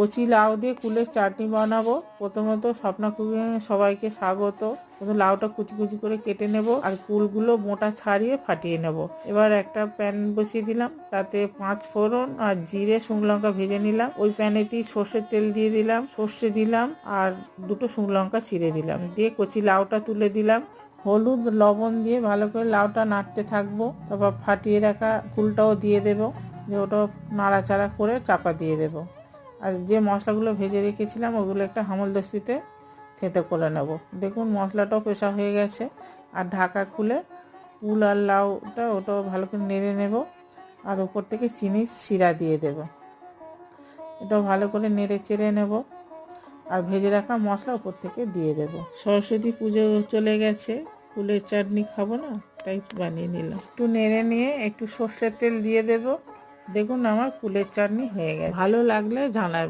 কচি লাউ দিয়ে কুলের চাটনি বানাবো। প্রথমত স্বপ্না কুকিং সবাইকে স্বাগত। প্রথমে লাউটা কুচি কুচি করে কেটে নেব আর কুলগুলো মোটা ছাড়িয়ে ফাটিয়ে নেব। এবার একটা প্যান বসিয়ে দিলাম, তাতে 5 ফোড়ন আর জিরে শুকনো লঙ্কা ভেজে নিলাম। ওই প্যানেতেই সর্ষের তেল দিয়ে দিলাম, সর্ষে দিলাম আর 2টো শুকনো লঙ্কা চিড়ে দিলাম, দিয়ে কচি লাউটা তুলে দিলাম। হলুদ লবণ দিয়ে ভালো করে লাউটা নাড়তে থাকবো। তারপর ফাটিয়ে রাখা কুলটাও দিয়ে দেবো, দিয়ে ওটা নাড়াচাড়া করে চাপা দিয়ে দেবো। আর যে মশলাগুলো ভেজে রেখেছিলাম ওগুলো একটা হামলদস্তিতে থেঁতে করে নেব। দেখুন মশলাটাও পেশা হয়ে গেছে। আর ঢাকা খুলে কুল আর লাউটা ওটাও ভালো করে নেড়ে নেব আর ওপর থেকে চিনির শিরা দিয়ে দেব। এটাও ভালো করে নেড়ে চেড়ে নেব আর ভেজে রাখা মশলা ওপর থেকে দিয়ে দেব। সরস্বতী পুজো চলে গেছে, কুলের চাটনি খাবো না, তাই বানিয়ে নিলাম। একটু নেড়ে নিয়ে একটু সর্ষের তেল দিয়ে দেব। দেখুন আমার কুলের চাটনি হয়ে গেছে। ভালো লাগলে জানাবেন।